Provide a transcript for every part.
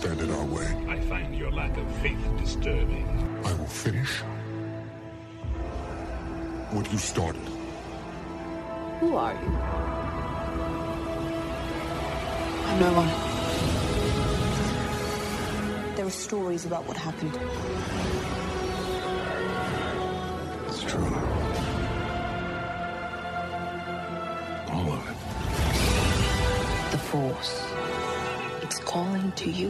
stand in our way. I find your lack of faith disturbing. I will finish what you started. Who are you? I'm no one. There are stories about what happened. It's true. All of it. The Force. It's calling to you.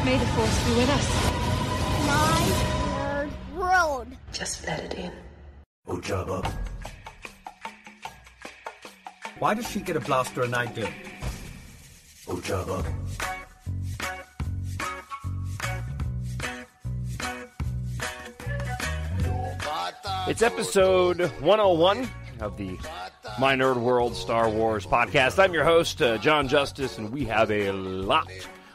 May the Force be with us. My nerd world. Just let it in. Ojaba. Why does she get a blaster and I don't? Ojaba. It's episode 101 of the My Nerd World Star Wars podcast. I'm your host, John Justice, and we have a lot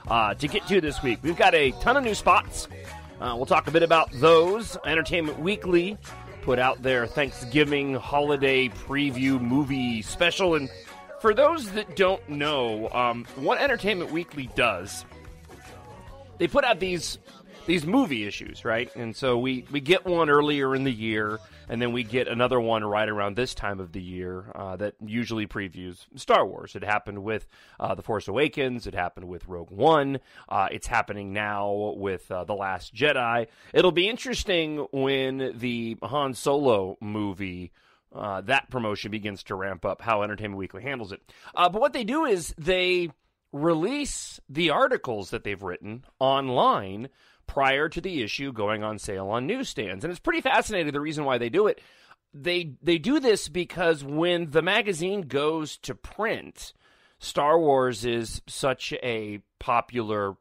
to get to this week. We've got a ton of new spots. We'll talk a bit about those. Entertainment Weekly put out their Thanksgiving holiday preview movie special. And for those that don't know, what Entertainment Weekly does, they put out these movie issues, right? And so we get one earlier in the year, and then we get another one right around this time of the year that usually previews Star Wars. It happened with The Force Awakens. It happened with Rogue One. It's happening now with The Last Jedi. It'll be interesting when the Han Solo movie, that promotion begins to ramp up, how Entertainment Weekly handles it. But what they do is they release the articles that they've written online prior to the issue going on sale on newsstands. And it's pretty fascinating the reason why they do it. They do this because when the magazine goes to print, Star Wars is such a popular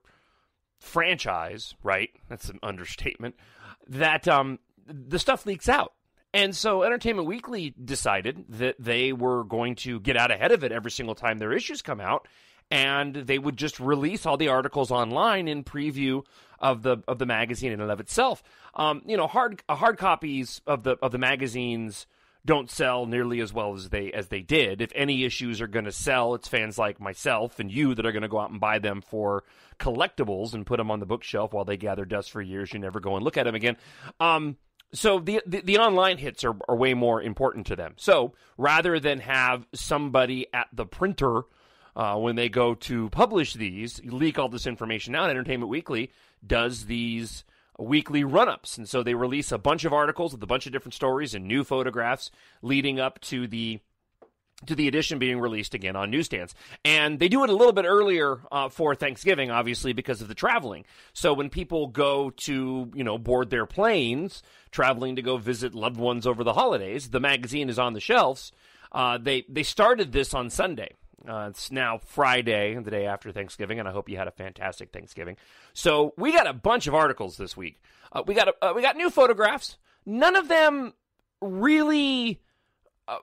franchise, right? That's an understatement, that the stuff leaks out. And so Entertainment Weekly decided that they were going to get out ahead of it every single time their issues come out, and they would just release all the articles online in preview of the magazine in and of itself. Hard copies of the magazines don't sell nearly as well as they did. If any issues are going to sell, it's fans like myself and you that are going to go out and buy them for collectibles and put them on the bookshelf while they gather dust for years. You never go and look at them again. So the online hits are way more important to them. So rather than have somebody at the printer when they go to publish these, leak all this information out, Entertainment Weekly does these weekly run-ups. And so they release a bunch of articles with a bunch of different stories and new photographs leading up to the edition being released again on newsstands. And they do it a little bit earlier for Thanksgiving, obviously, because of the traveling. So when people go to, board their planes, traveling to go visit loved ones over the holidays, the magazine is on the shelves. They started this on Sunday. It's now Friday, the day after Thanksgiving, and I hope you had a fantastic Thanksgiving. So we got a bunch of articles this week. We got new photographs. None of them really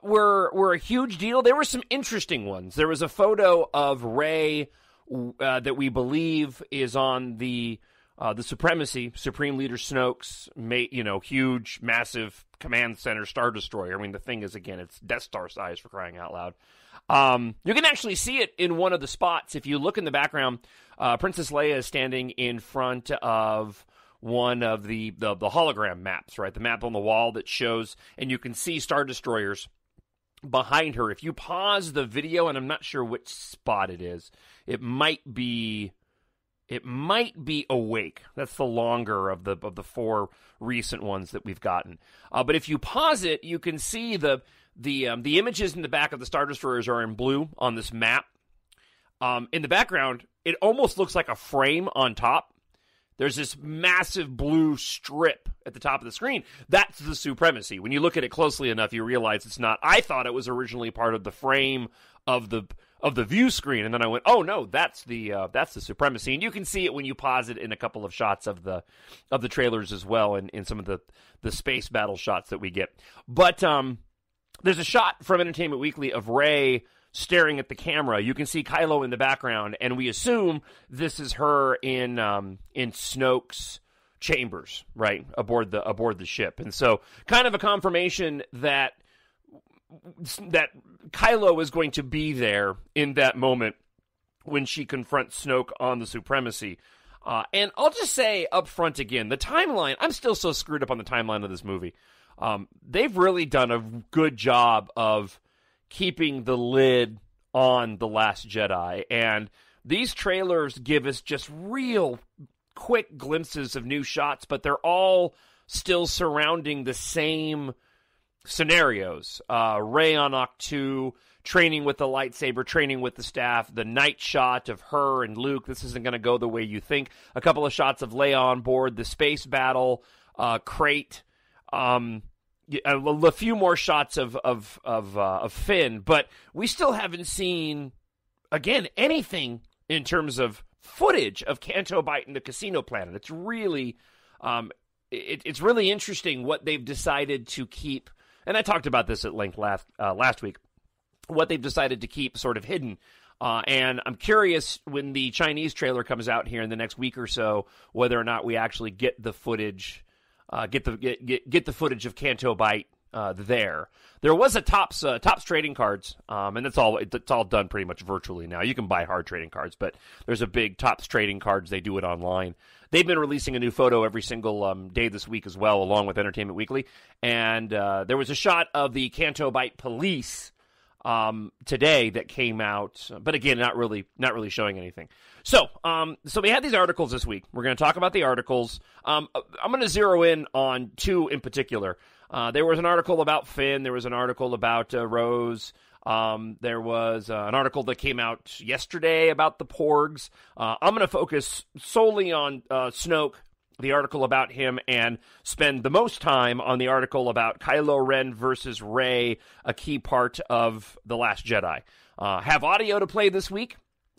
were a huge deal. There were some interesting ones. There was a photo of Rey that we believe is on the Supremacy, Supreme Leader Snoke's, huge, massive command center Star Destroyer. I mean, the thing is, again, it's Death Star size for crying out loud. You can actually see it in one of the spots. If you look in the background, Princess Leia is standing in front of one of the hologram maps, right? The map on the wall that shows, and you can see Star Destroyers behind her. If you pause the video, and I'm not sure which spot it is, it might be Awake. That's the longer of the four recent ones that we've gotten. But if you pause it, you can see the images in the back of the Star Destroyers are in blue on this map. In the background, it almost looks like a frame on top. There's this massive blue strip at the top of the screen. That's the Supremacy. When you look at it closely enough, you realize it's not. I thought it was originally part of the frame of the view screen, and then I went, oh no, that's the Supremacy. And you can see it when you pause it in a couple of shots of the trailers as well, and in some of the space battle shots that we get. But there's a shot from Entertainment Weekly of Rey staring at the camera. You can see Kylo in the background, and we assume this is her in Snoke's chambers, right, aboard the ship. And so kind of a confirmation that Kylo is going to be there in that moment when she confronts Snoke on the supremacy. And I'll just say up front again, the timeline, I'm still so screwed up on the timeline of this movie. They've really done a good job of keeping the lid on The Last Jedi. And these trailers give us just real quick glimpses of new shots, but they're all still surrounding the same scenarios. Rey on Ahch-To, training with the lightsaber, training with the staff, the night shot of her and Luke. This isn't going to go the way you think. A couple of shots of Leia on board, the space battle, Crate, a few more shots of Finn, but we still haven't seen, again, anything in terms of footage of Canto Bight and the Casino Planet. It's really, it's really interesting what they've decided to keep, and I talked about this at length last week, what they've decided to keep sort of hidden. And I'm curious when the Chinese trailer comes out here in the next week or so, whether or not we actually get the footage, get the footage of Canto Bight there. There was a Topps trading cards, and it's all done pretty much virtually now. You can buy hard trading cards, but there's a big Topps trading cards. They do it online. They've been releasing a new photo every single day this week as well, along with Entertainment Weekly. And there was a shot of the Canto Bight police today that came out, but again, not really showing anything. So we had these articles this week. We're going to talk about the articles. I'm going to zero in on two in particular. There was an article about Finn. There was an article about Rose. There was an article that came out yesterday about the Porgs. I'm going to focus solely on Snoke, the article about him, and spend the most time on the article about Kylo Ren versus Rey, a key part of The Last Jedi. Have audio to play this week.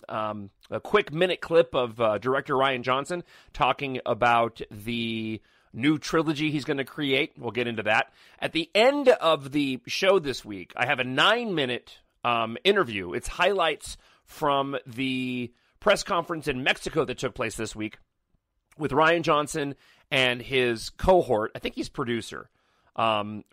A quick minute clip of director Rian Johnson talking about the new trilogy he's going to create. We'll get into that. At the end of the show this week, I have a 9-minute interview. It's highlights from the press conference in Mexico that took place this week with Rian Johnson and his cohort. I think he's producer, Ram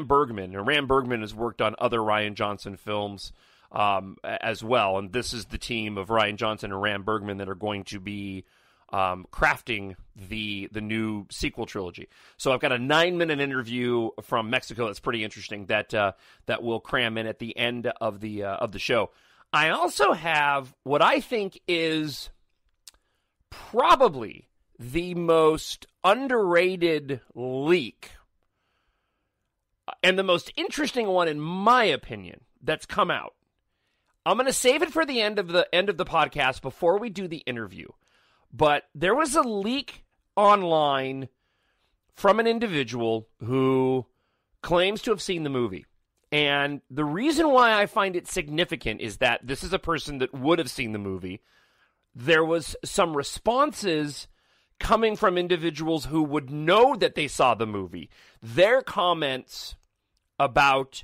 Bergman. And Ram Bergman has worked on other Rian Johnson films as well. And this is the team of Rian Johnson and Ram Bergman that are going to be crafting the new sequel trilogy. So I've got a 9-minute interview from Mexico that's pretty interesting that we'll cram in at the end of the show. I also have what I think is probably the most underrated leak and the most interesting one, in my opinion, that's come out. I'm going to save it for the end of the podcast before we do the interview. But there was a leak online from an individual who claims to have seen the movie. And the reason why I find it significant is that this is a person that would have seen the movie. There was some responses coming from individuals who would know that they saw the movie. Their comments about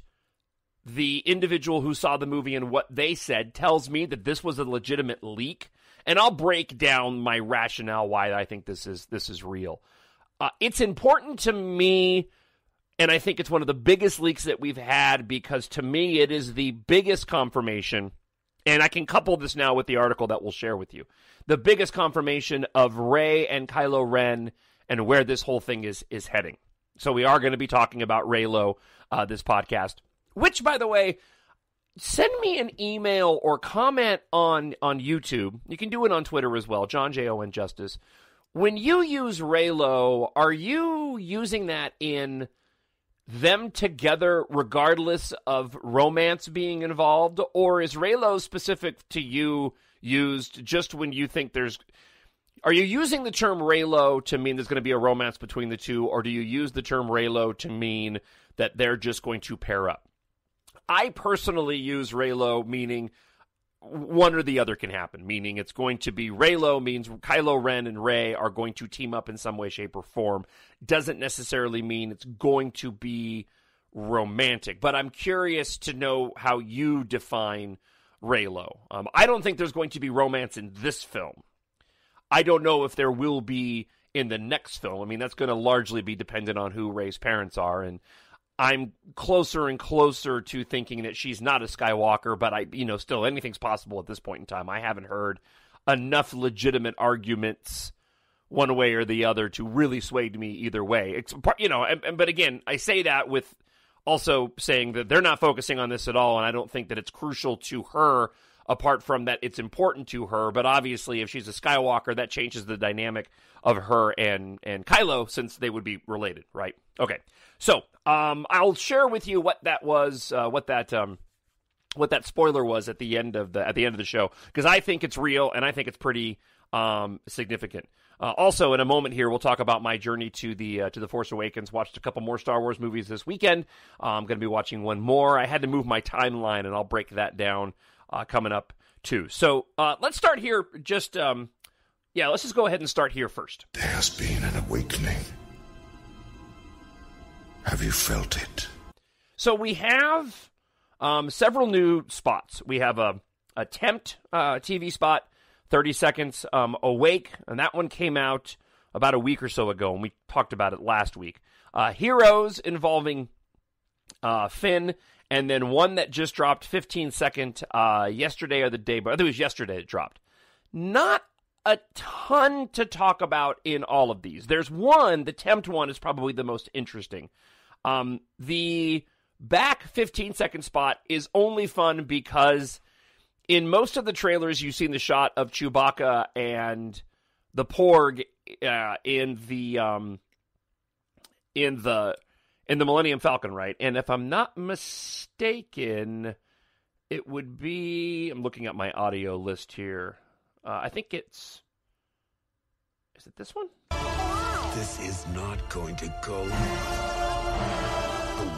the individual who saw the movie and what they said tells me that this was a legitimate leak. And I'll break down my rationale why I think this is real. It's important to me, and I think it's one of the biggest leaks that we've had, because to me it is the biggest confirmation, and I can couple this now with the article that we'll share with you, the biggest confirmation of Rey and Kylo Ren and where this whole thing is heading. So we are going to be talking about Reylo this podcast, which, by the way, send me an email or comment on YouTube. You can do it on Twitter as well, John J.O.N. Justice. When you use Reylo, are you using that in them together regardless of romance being involved? Or is Reylo specific to you used just when you think there's... Are you using the term Reylo to mean there's going to be a romance between the two, or do you use the term Reylo to mean that they're just going to pair up? I personally use Reylo meaning one or the other can happen, meaning it's going to be Reylo means Kylo Ren and Rey are going to team up in some way, shape, or form. Doesn't necessarily mean it's going to be romantic, but I'm curious to know how you define Reylo. I don't think there's going to be romance in this film. I don't know if there will be in the next film. I mean, that's going to largely be dependent on who Rey's parents are, and I'm closer and closer to thinking that she's not a Skywalker, but still anything's possible at this point in time. I haven't heard enough legitimate arguments one way or the other to really sway me either way. But again, I say that with also saying that they're not focusing on this at all, and I don't think that it's crucial to her, apart from that it's important to her. But obviously, if she's a Skywalker, that changes the dynamic of her and Kylo, since they would be related, right? Okay, so I'll share with you what that was, what that spoiler was at the end of the show, because I think it's real and I think it's pretty significant. Also, in a moment here, we'll talk about my journey to the Force Awakens. Watched a couple more Star Wars movies this weekend. I'm going to be watching one more. I had to move my timeline, and I'll break that down coming up too. So let's start here. Let's just go ahead and start here first. There has been an awakening. Have you felt it? So we have several new spots. We have a Tempt TV spot, 30 Seconds Awake, and that one came out about a week or so ago, and we talked about it last week. Heroes involving Finn, and then one that just dropped 15-second yesterday or the day, but I think it was yesterday it dropped. Not a ton to talk about in all of these. There's one, the Tempt one is probably the most interesting. The back 15-second spot is only fun because in most of the trailers, you've seen the shot of Chewbacca and the Porg in the Millennium Falcon, right? And if I'm not mistaken, it would be, I'm looking at my audio list here. I think is it this one? This is not going to go the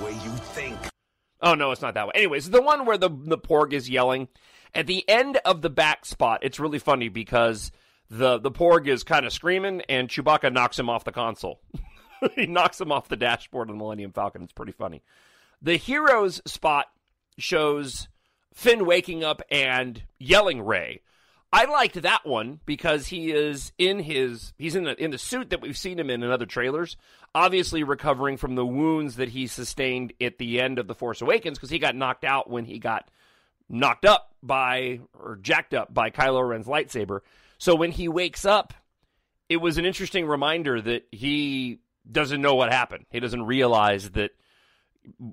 way you think. Oh, no, it's not that way. Anyways, the one where the Porg is yelling. At the end of the back spot, it's really funny because the Porg is kind of screaming, and Chewbacca knocks him off the console. He knocks him off the dashboard of the Millennium Falcon. It's pretty funny. The Heroes spot shows Finn waking up and yelling Rey. I liked that one because he is in the suit that we've seen him in other trailers, obviously recovering from the wounds that he sustained at the end of The Force Awakens, because he got knocked out when he got knocked up by, or jacked up by, Kylo Ren's lightsaber. So when he wakes up, it was an interesting reminder that he doesn't know what happened. He doesn't realize that,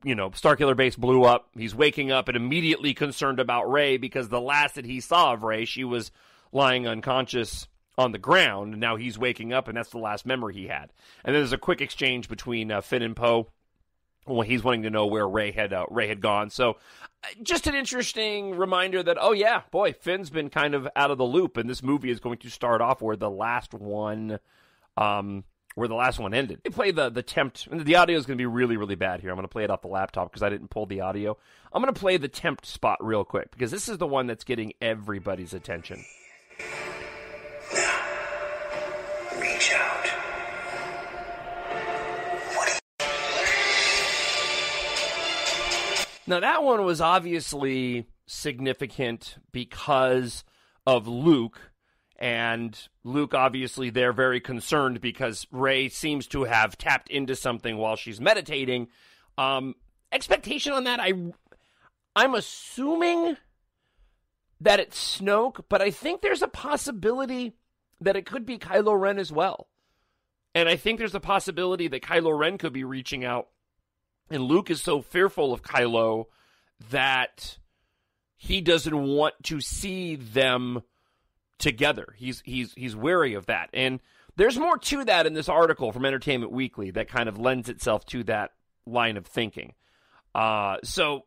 Starkiller Base blew up. He's waking up and immediately concerned about Rey, because the last that he saw of Rey, she was lying unconscious on the ground, and now he's waking up, and that's the last memory he had. And then there's a quick exchange between Finn and Poe when he's wanting to know where Rey had gone. So just an interesting reminder that, oh yeah, boy, Finn's been kind of out of the loop, and this movie is going to start off where the last one ended. They play the Tempt, and the audio is going to be really, really bad here. I'm going to play it off the laptop because I didn't pull the audio. I'm going to play the Tempt spot real quick because this is the one that's getting everybody's attention. Now, reach out. Now, that one was obviously significant because of Luke. And Luke, obviously, they're very concerned because Rey seems to have tapped into something while she's meditating. Expectation on that, I'm assuming that it's Snoke, but I think there's a possibility that it could be Kylo Ren as well. And I think there's a possibility that Kylo Ren could be reaching out, and Luke is so fearful of Kylo that he doesn't want to see them together. He's wary of that. And there's more to that in this article from Entertainment Weekly that kind of lends itself to that line of thinking. So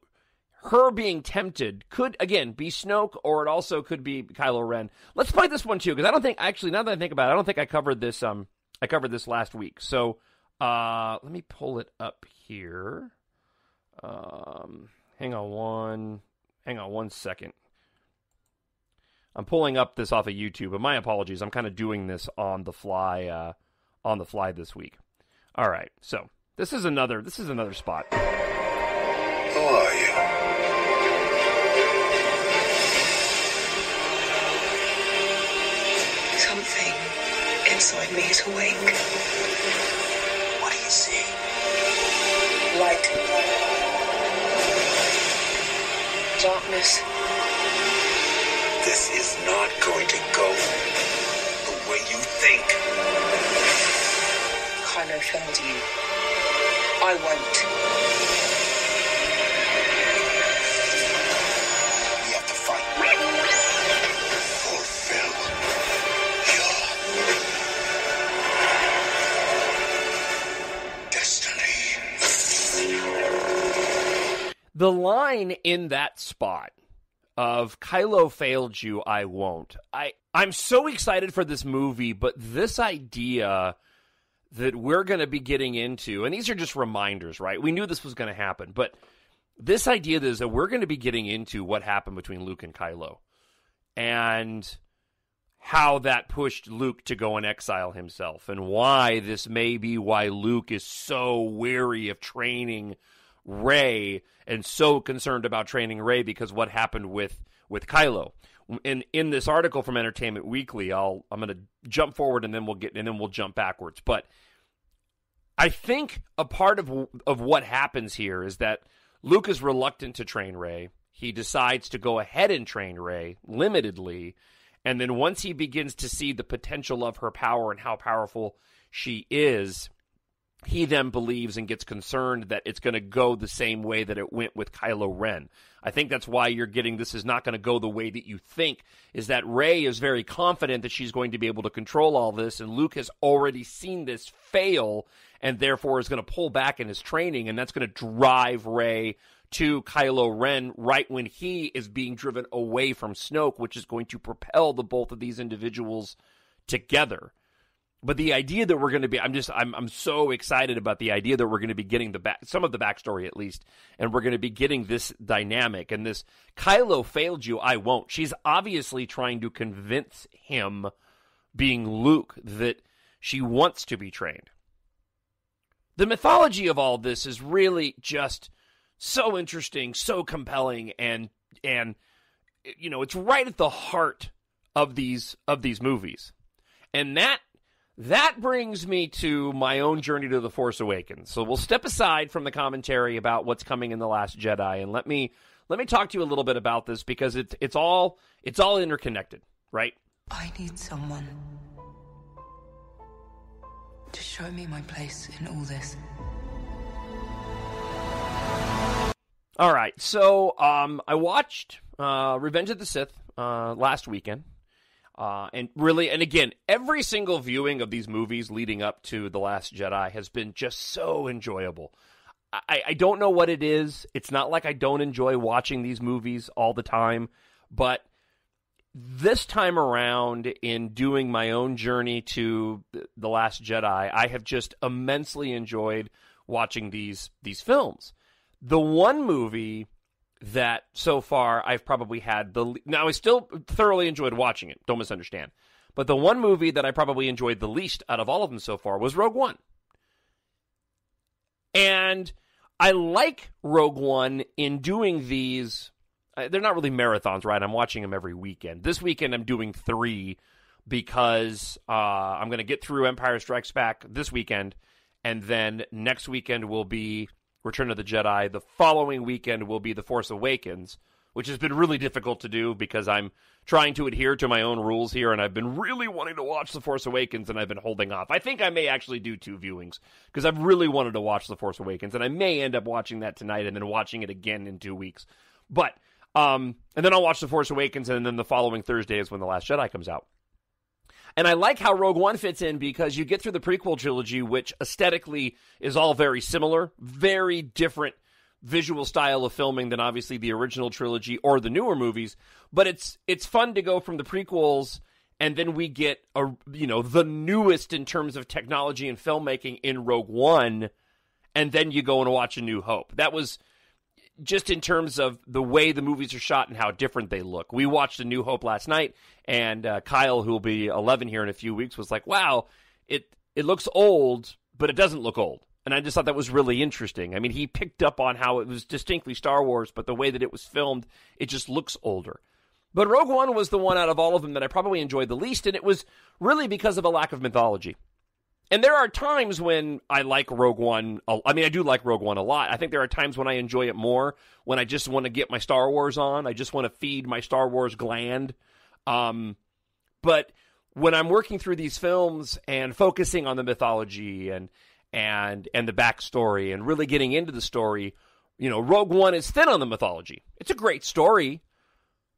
her being tempted could, again, be Snoke, or it also could be Kylo Ren. Let's play this one, too, because I don't think, actually, now that I think about it, I don't think I covered this last week. So let me pull it up here. Hang on one second. I'm pulling up this off of YouTube, but my apologies. I'm kind of doing this on the fly this week. All right, so this is another spot. Who are you? Something inside me is awake. What do you see? Light. Darkness. This is not going to go the way you think. Kylo failed you. I won't. We have to fight. Fulfill your destiny. The line in that spot of Kylo failed you, I won't. I'm so excited for this movie, but this idea that we're going to be getting into, and these are just reminders, right? We knew this was going to happen, but this idea is that we're going to be getting into what happened between Luke and Kylo and how that pushed Luke to go and exile himself, and why this may be why Luke is so weary of training Rey and so concerned about training Rey because what happened with Kylo. In this article from Entertainment Weekly, I'm going to jump forward and then we'll jump backwards. But I think a part of what happens here is that Luke is reluctant to train Rey. He decides to go ahead and train Rey limitedly, and then once he begins to see the potential of her power and how powerful she is, he then believes and gets concerned that it's going to go the same way that it went with Kylo Ren. I think that's why you're getting this is not going to go the way that you think, is that Rey is very confident that she's going to be able to control all this, and Luke has already seen this fail, and therefore is going to pull back in his training, and that's going to drive Rey to Kylo Ren right when he is being driven away from Snoke, which is going to propel the both of these individuals together. But the idea that we're going to be, I'm so excited about the idea that we're going to be getting some of the backstory at least, and we're going to be getting this dynamic and this Kylo failed you, I won't. She's obviously trying to convince him, being Luke, that she wants to be trained. The mythology of all this is really just so interesting, so compelling, and you know, it's right at the heart of these movies. And that brings me to my own journey to The Force Awakens. So we'll step aside from the commentary about what's coming in The Last Jedi, and let me talk to you a little bit about this, because it's all interconnected, right? I need someone to show me my place in all this. All right, so I watched Revenge of the Sith last weekend. And again, every single viewing of these movies leading up to The Last Jedi has been just so enjoyable. I don't know what it is. It's not like I don't enjoy watching these movies all the time, but this time around, in doing my own journey to The Last Jedi, I have just immensely enjoyed watching these films. The one movie that so far I've probably had now I still thoroughly enjoyed watching it, don't misunderstand, but the one movie that I probably enjoyed the least out of all of them so far was Rogue One. And I like Rogue One in doing these, they're not really marathons, right? I'm watching them every weekend. This weekend I'm doing 3 because I'm going to get through Empire Strikes Back this weekend, and then next weekend will be Return of the Jedi. The following weekend will be The Force Awakens, which has been really difficult to do because I'm trying to adhere to my own rules here, and I've been really wanting to watch The Force Awakens, and I've been holding off. I think I may actually do 2 viewings because I've really wanted to watch The Force Awakens, and I may end up watching that tonight and then watching it again in 2 weeks. But, and then I'll watch The Force Awakens, and then the following Thursday is when The Last Jedi comes out. And I like how Rogue One fits in because you get through the prequel trilogy, which aesthetically is all very similar, very different visual style of filming than obviously the original trilogy or the newer movies. But it's fun to go from the prequels, and then we get the newest in terms of technology and filmmaking in Rogue One, and then you go and watch A New Hope. That was just in terms of the way the movies are shot and how different they look. We watched A New Hope last night, and Kyle, who will be 11 here in a few weeks, was like, wow, it looks old, but it doesn't look old. And I just thought that was really interesting. I mean, he picked up on how it was distinctly Star Wars, but the way that it was filmed, it just looks older. But Rogue One was the one out of all of them that I probably enjoyed the least, and it was really because of a lack of mythology. And there are times when I like Rogue One. I mean, I do like Rogue One a lot. I think there are times when I enjoy it more, when I just want to get my Star Wars on. I just want to feed my Star Wars gland. But when I'm working through these films and focusing on the mythology and the backstory and really getting into the story, Rogue One is thin on the mythology. It's a great story.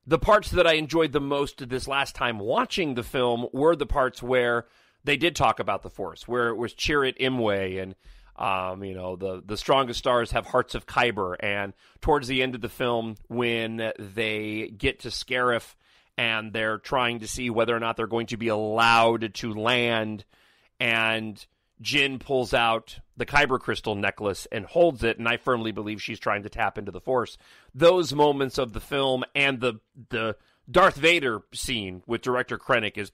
The parts that I enjoyed the most this last time watching the film were the parts where they did talk about the Force, where it was Chirrut Imwe and, the strongest stars have hearts of Kyber. And towards the end of the film, when they get to Scarif and they're trying to see whether or not they're going to be allowed to land, and Jyn pulls out the Kyber crystal necklace and holds it, and I firmly believe she's trying to tap into the Force. Those moments of the film and the Darth Vader scene with director Krennic is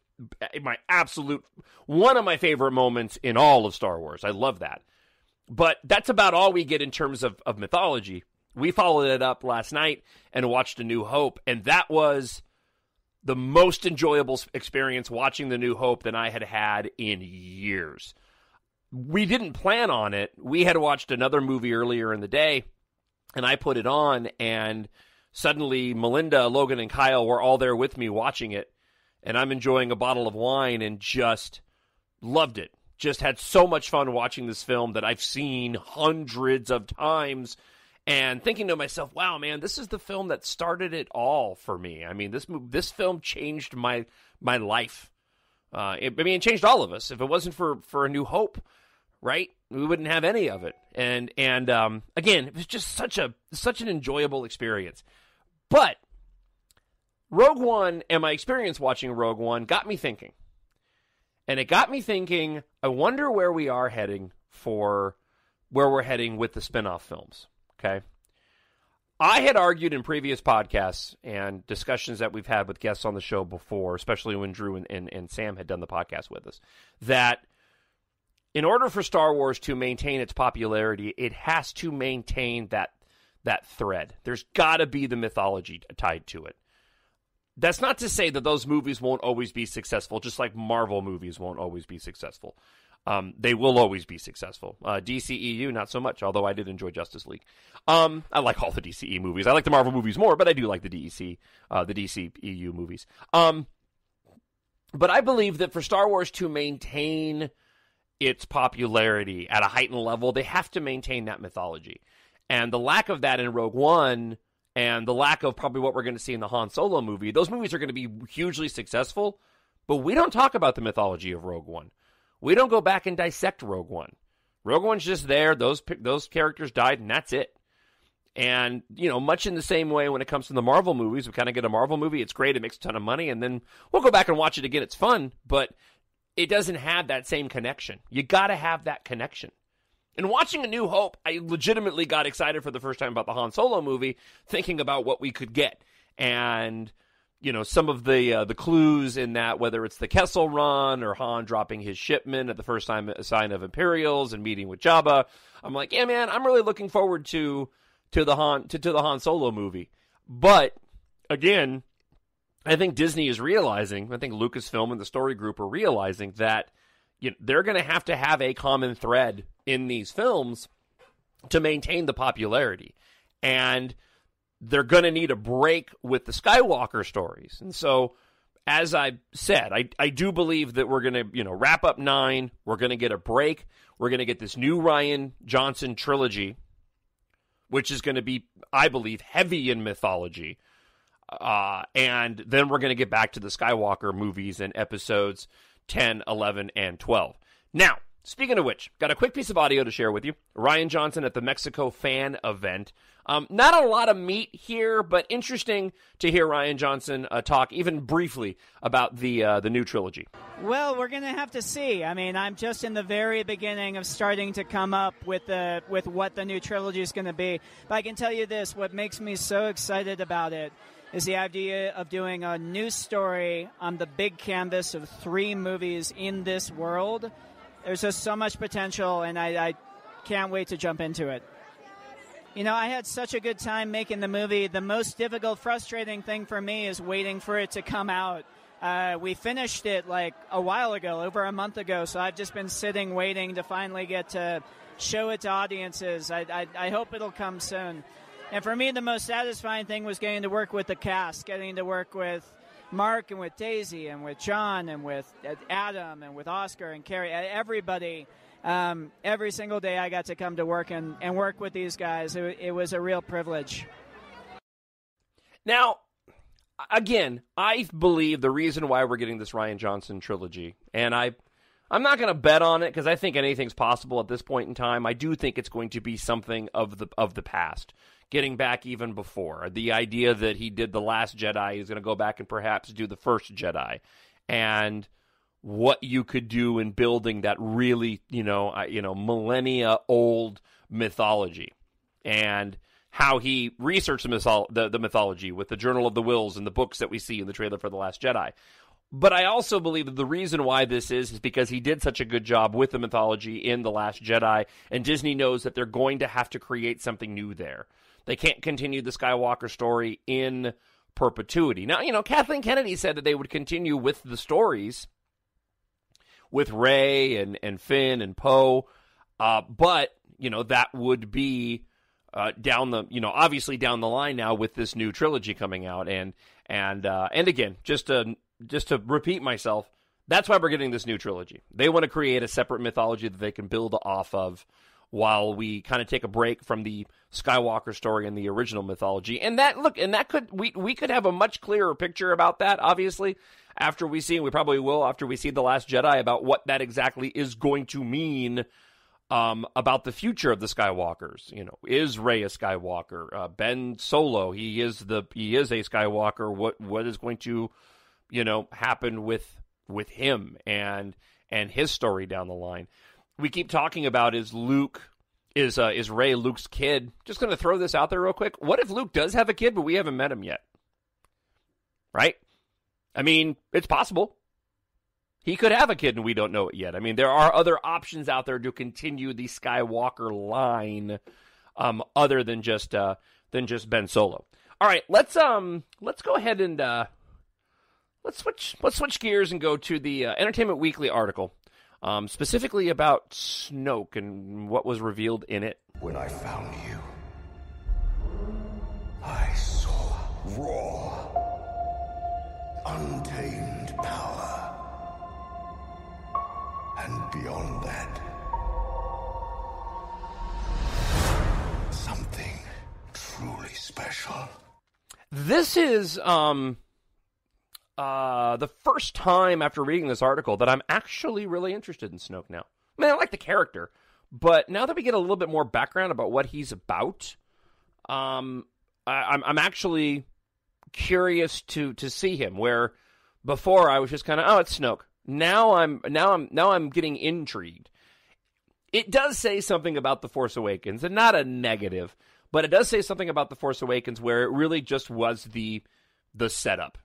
one of my favorite moments in all of Star Wars. I love that. But that's about all we get in terms of mythology. We followed it up last night and watched A New Hope, and that was the most enjoyable experience watching The New Hope than I had had in years. We didn't plan on it. We had watched another movie earlier in the day, and I put it on, and suddenly Melinda, Logan, and Kyle were all there with me watching it, and I'm enjoying a bottle of wine and just loved it. Just had so much fun watching this film that I've seen hundreds of times, and thinking to myself, wow, man, this is the film that started it all for me. I mean, this film changed my life. It changed all of us. If it wasn't for A New Hope, right, we wouldn't have any of it. And again, it was just such an enjoyable experience. But Rogue One and my experience watching Rogue One got me thinking. And it got me thinking, I wonder where we're heading with the spin-off films. Okay. I had argued in previous podcasts and discussions that we've had with guests on the show before, especially when Drew and Sam had done the podcast with us, that in order for Star Wars to maintain its popularity, it has to maintain that thread. There's got to be the mythology tied to it. That's not to say that those movies won't always be successful, just like Marvel movies won't always be successful. They will always be successful. DCEU, not so much, although I did enjoy Justice League. I like all the DCE movies. I like the Marvel movies more, but I do like the DCEU movies. But I believe that for Star Wars to maintain its popularity at a heightened level, they have to maintain that mythology. And the lack of that in Rogue One, and the lack of probably what we're going to see in the Han Solo movie, those movies are going to be hugely successful, but we don't talk about the mythology of Rogue One. We don't go back and dissect Rogue One. Rogue One's just there. Those characters died, and that's it. And, much in the same way when it comes to the Marvel movies, we kind of get a Marvel movie. It's great. It makes a ton of money. And then we'll go back and watch it again. It's fun, but it doesn't have that same connection. You got to have that connection. And watching A New Hope, I legitimately got excited for the first time about the Han Solo movie, thinking about what we could get. And some of the clues in that, whether it's the Kessel Run or Han dropping his shipment at the first time sign of Imperials and meeting with Jabba, I'm like, yeah, man, I'm really looking forward to the Han Solo movie. But again, I think Disney is realizing, I think Lucasfilm and the Story Group are realizing that they're going to have a common thread in these films to maintain the popularity, and they're going to need a break with the Skywalker stories. And so, as I said, I do believe that we're going to, wrap up 9. We're going to get a break. We're going to get this new Rian Johnson trilogy, which is going to be, I believe, heavy in mythology. And then we're going to get back to the Skywalker movies and episodes 10, 11, and 12. Now, speaking of which, got a quick piece of audio to share with you. Rian Johnson at the Mexico fan event. Not a lot of meat here, but interesting to hear Rian Johnson talk even briefly about the new trilogy. Well, we're going to have to see. I mean, I'm just in the very beginning of starting to come up with what the new trilogy is going to be. But I can tell you this, what makes me so excited about it is the idea of doing a new story on the big canvas of 3 movies in this world. There's just so much potential, and I can't wait to jump into it. I had such a good time making the movie. The most difficult, frustrating thing for me is waiting for it to come out. We finished it like a while ago, over a month ago, so I've just been sitting waiting to finally get to show it to audiences. I hope it'll come soon. And for me, the most satisfying thing was getting to work with the cast, getting to work with Mark and with Daisy and with John and with Adam and with Oscar and Carrie, everybody. Every single day I got to come to work and work with these guys. It was a real privilege. Now, again, I believe the reason why we're getting this Rian Johnson trilogy, and I'm not going to bet on it because I think anything's possible at this point in time. I do think it's going to be something of the past, getting back even before. The idea that he did The Last Jedi, he's going to go back and perhaps do The First Jedi, and what you could do in building that really, millennia old mythology, and how he researched the mythology with the Journal of the Wills and the books that we see in the trailer for The Last Jedi. But I also believe that the reason why this is because he did such a good job with the mythology in The Last Jedi, and Disney knows that they're going to have to create something new there. They can't continue the Skywalker story in perpetuity. Now, Kathleen Kennedy said that they would continue with the stories with Rey and Finn and Poe, but that would be obviously down the line now with this new trilogy coming out, and again, just to repeat myself, that's why we're getting this new trilogy. They want to create a separate mythology that they can build off of while we kind of take a break from the Skywalker story and the original mythology. And we could have a much clearer picture about that, obviously, after we see The Last Jedi, about what that exactly is going to mean about the future of the Skywalkers. Is Rey a Skywalker? Ben Solo, he is a Skywalker. What is going to, happen with him and his story down the line? We keep talking about is Rey Luke's kid? Just going to throw this out there real quick. What if Luke does have a kid, but we haven't met him yet? Right? I mean, it's possible. He could have a kid and we don't know it yet. I mean, there are other options out there to continue the Skywalker line, other than just Ben Solo. All right, let's go ahead and let's switch gears and go to the Entertainment Weekly article, specifically about Snoke and what was revealed in it. When I found you, I saw raw, untamed power. And beyond that, something truly special. This is the first time after reading this article that I'm actually really interested in Snoke now. I mean, I like the character, but now that we get a little bit more background about what he's about, I'm actually curious to see him. Where before I was just kind of, oh, it's Snoke. Now I'm getting intrigued. It does say something about The Force Awakens, and not a negative, but it does say something about The Force Awakens where it really just was the setup.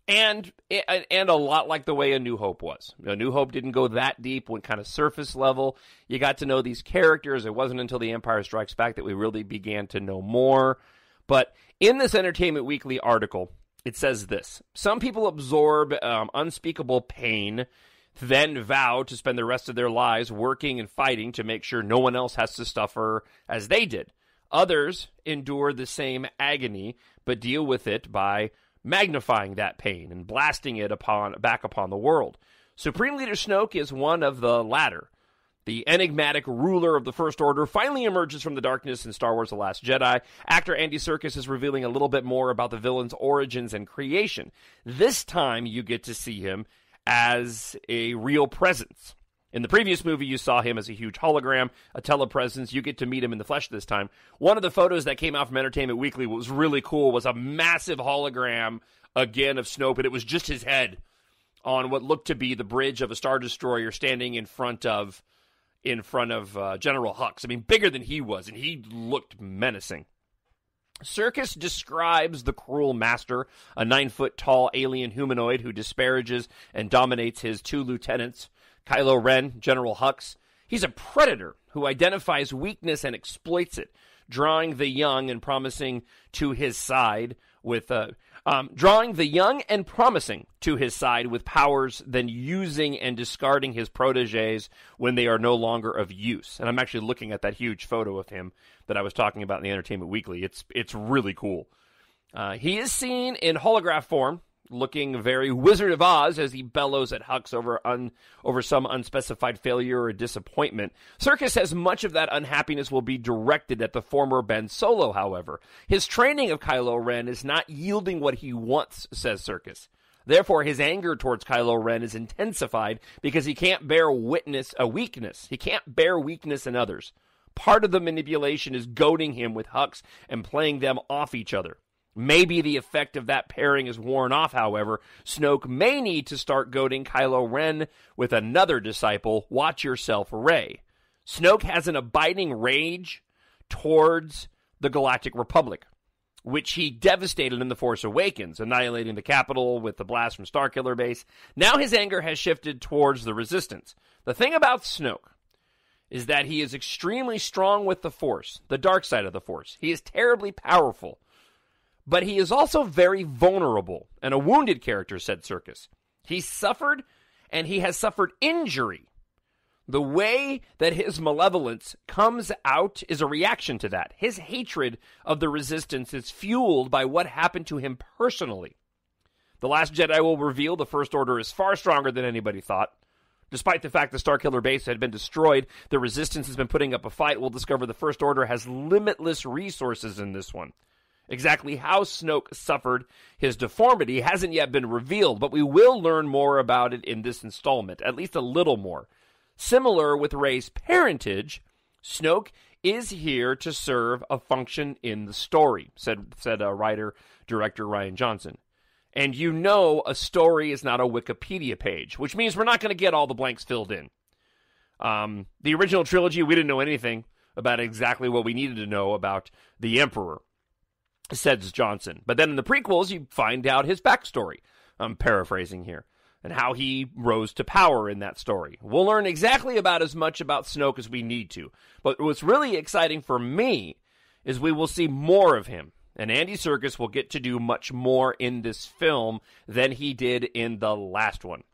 And a lot like the way A New Hope was. A New Hope didn't go that deep, went kind of surface level. You got to know these characters. It wasn't until The Empire Strikes Back that we really began to know more. But in this Entertainment Weekly article, it says this: some people absorb unspeakable pain, then vow to spend the rest of their lives working and fighting to make sure no one else has to suffer as they did. Others endure the same agony, but deal with it by magnifying that pain and blasting it back upon the world. Supreme Leader Snoke is one of the latter. The enigmatic ruler of the First Order finally emerges from the darkness in Star Wars The Last Jedi. Actor Andy Serkis is revealing a little bit more about the villain's origins and creation. This time, you get to see him as a real presence. In the previous movie, you saw him as a huge hologram, a telepresence. You get to meet him in the flesh this time. One of the photos that came out from Entertainment Weekly, what was really cool, was a massive hologram, again, of Snoke, and it was just his head on what looked to be the bridge of a Star Destroyer standing in front of General Hux. I mean, bigger than he was, and he looked menacing. Serkis describes the cruel master, a 9-foot-tall alien humanoid who disparages and dominates his two lieutenants, Kylo Ren, General Hux. He's a predator who identifies weakness and exploits it, drawing the young and promising to his side with Drawing the young and promising to his side with powers, then using and discarding his proteges when they are no longer of use. And I'm actually looking at that huge photo of him that I was talking about in the Entertainment Weekly. It's really cool. He is seen in holograph form, looking very Wizard of Oz as he bellows at Hux over some unspecified failure or disappointment. Serkis says much of that unhappiness will be directed at the former Ben Solo, however. His training of Kylo Ren is not yielding what he wants, says Serkis. Therefore, his anger towards Kylo Ren is intensified because he can't bear a weakness. He can't bear weakness in others. Part of the manipulation is goading him with Hux and playing them off each other. Maybe the effect of that pairing is worn off, however. Snoke may need to start goading Kylo Ren with another disciple. Watch yourself, Rey. Snoke has an abiding rage towards the Galactic Republic, which he devastated in The Force Awakens, annihilating the capital with the blast from Starkiller Base. Now his anger has shifted towards the Resistance. The thing about Snoke is that he is extremely strong with the Force, the dark side of the Force. He is terribly powerful. But he is also very vulnerable, and a wounded character, said Serkis. He suffered, and he has suffered injury. The way that his malevolence comes out is a reaction to that. His hatred of the Resistance is fueled by what happened to him personally. The Last Jedi will reveal the First Order is far stronger than anybody thought. Despite the fact the Starkiller Base had been destroyed, the Resistance has been putting up a fight. We'll discover the First Order has limitless resources in this one. Exactly how Snoke suffered his deformity hasn't yet been revealed, but we will learn more about it in this installment, at least a little more. Similar with Rey's parentage, Snoke is here to serve a function in the story, said writer-director Rian Johnson. And you know a story is not a Wikipedia page, which means we're not going to get all the blanks filled in. The original trilogy, we didn't know anything about exactly what we needed to know about the Emperor, says Johnson. But then in the prequels, you find out his backstory. I'm paraphrasing here. And how he rose to power in that story. We'll learn exactly about as much about Snoke as we need to. But what's really exciting for me is we will see more of him. And Andy Serkis will get to do much more in this film than he did in the last one.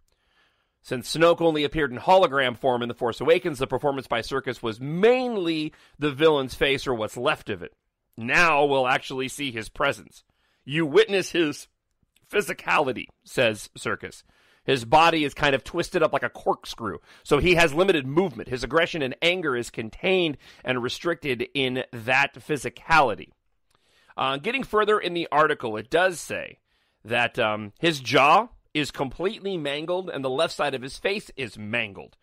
Since Snoke only appeared in hologram form in The Force Awakens, the performance by Serkis was mainly the villain's face or what's left of it. Now we'll actually see his presence. You witness his physicality, says Serkis. His body is kind of twisted up like a corkscrew, so he has limited movement. His aggression and anger is contained and restricted in that physicality. Getting further in the article, it does say that his jaw is completely mangled and the left side of his face is mangled.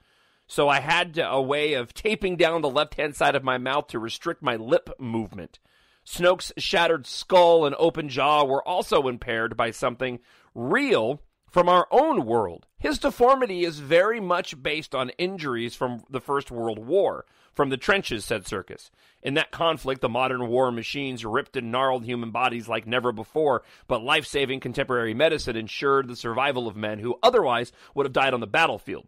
So I had a way of taping down the left-hand side of my mouth to restrict my lip movement. Snoke's shattered skull and open jaw were also impaired by something real from our own world. His deformity is very much based on injuries from the First World War, from the trenches, said Serkis. In that conflict, the modern war machines ripped and gnarled human bodies like never before, but life-saving contemporary medicine ensured the survival of men who otherwise would have died on the battlefield.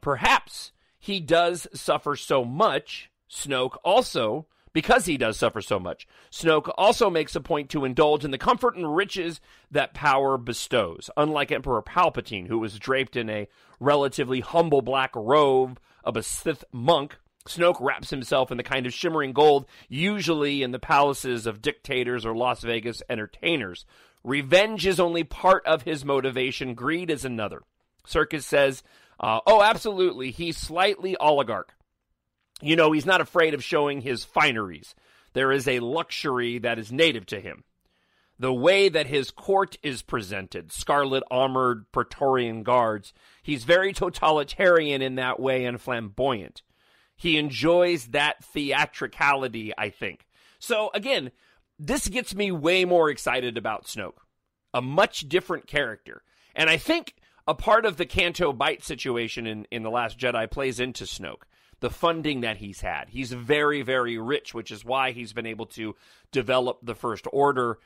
Perhaps he does suffer so much, Snoke also, because he does suffer so much, Snoke also makes a point to indulge in the comfort and riches that power bestows. Unlike Emperor Palpatine, who was draped in a relatively humble black robe of a Sith monk, Snoke wraps himself in the kind of shimmering gold usually in the palaces of dictators or Las Vegas entertainers. Revenge is only part of his motivation. Greed is another. Serkis says, absolutely, he's slightly oligarch. You know, he's not afraid of showing his fineries. There is a luxury that is native to him. The way that his court is presented, scarlet-armored Praetorian guards, he's very totalitarian in that way and flamboyant. He enjoys that theatricality, I think. So, again, this gets me way more excited about Snoke. A much different character. And I think a part of the Canto Bight situation in The Last Jedi plays into Snoke. The funding that he's had. He's very, very rich, which is why he's been able to develop the First Order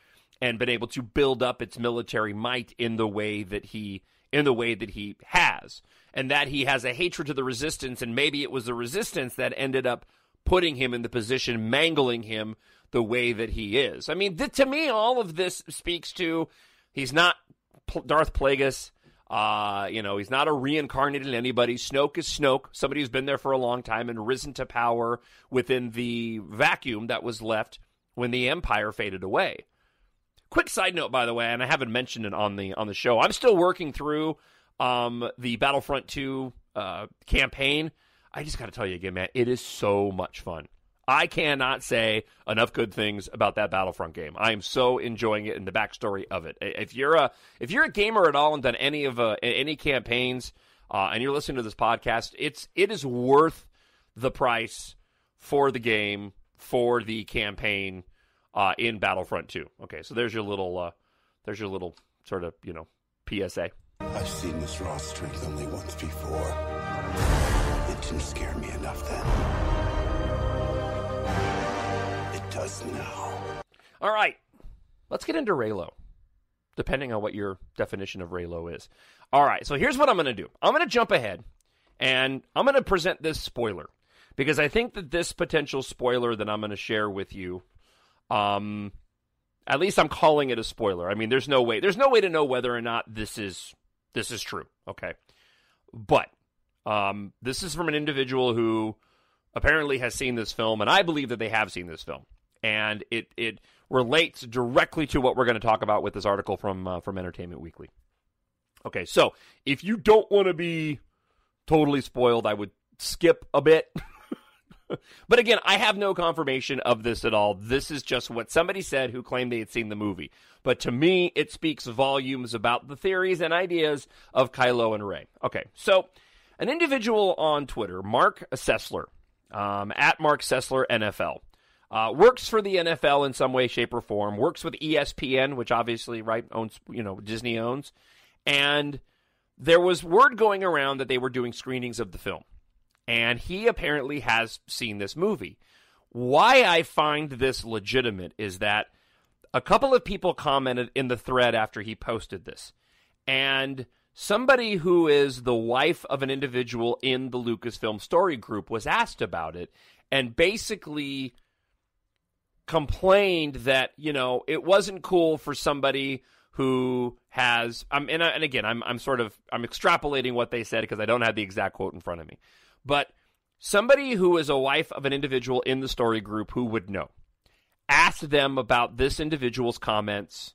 and been able to build up its military might in the way that he has. And that he has a hatred to the Resistance, and maybe it was the Resistance that ended up putting him in the position, mangling him the way that he is. I mean, to me, all of this speaks to he's not Darth Plagueis. He's not a reincarnated anybody. Snoke is Snoke, somebody who's been there for a long time and risen to power within the vacuum that was left when the Empire faded away. Quick side note, by the way, and I haven't mentioned it on the show. I'm still working through the Battlefront 2 campaign. I just got to tell you again, man, it is so much fun. I cannot say enough good things about that Battlefront game. I am so enjoying it and the backstory of it. If you're a gamer at all and done any campaigns, and you're listening to this podcast, it is worth the price for the game, for the campaign in Battlefront 2. Okay, so there's your little sort of PSA. I've seen this raw strength only once before. It didn't scare me enough then. It does now. All right, let's get into Reylo, depending on what your definition of Reylo is. All right, so here's what I'm going to do. I'm going to jump ahead, and I'm going to present this spoiler, because I think that this potential spoiler that I'm going to share with you, at least I'm calling it a spoiler. I mean, there's no way to know whether or not this is true, okay? But this is from an individual who apparently has seen this film, and I believe that they have seen this film. And it relates directly to what we're going to talk about with this article from Entertainment Weekly. Okay, so if you don't want to be totally spoiled, I would skip a bit. But again, I have no confirmation of this at all. This is just what somebody said who claimed they had seen the movie. But to me, it speaks volumes about the theories and ideas of Kylo and Rey. Okay, so an individual on Twitter, Mark Sessler, at Mark Sessler NFL, works for the NFL in some way, shape, or form, works with ESPN, which obviously, right, owns, Disney owns. And there was word going around that they were doing screenings of the film. And he apparently has seen this movie. Why I find this legitimate is that a couple of people commented in the thread after he posted this. And somebody who is the wife of an individual in the Lucasfilm story group was asked about it and basically complained that, it wasn't cool for somebody who has, I'm extrapolating what they said because I don't have the exact quote in front of me. But somebody who is a wife of an individual in the story group who would know asked them about this individual's comments,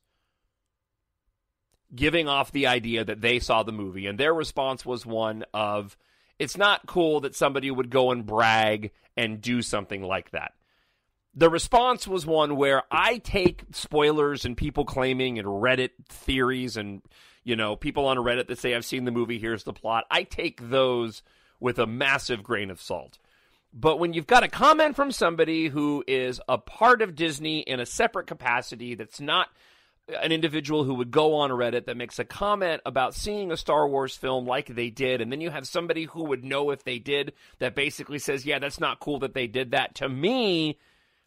giving off the idea that they saw the movie. And their response was one of, it's not cool that somebody would go and brag and do something like that. The response was one where I take spoilers and people claiming and Reddit theories and, people on Reddit that say, I've seen the movie, here's the plot. I take those with a massive grain of salt. But when you've got a comment from somebody who is a part of Disney in a separate capacity, that's not an individual who would go on Reddit that makes a comment about seeing a Star Wars film like they did, and then you have somebody who would know if they did that basically says, yeah, that's not cool that they did that. To me,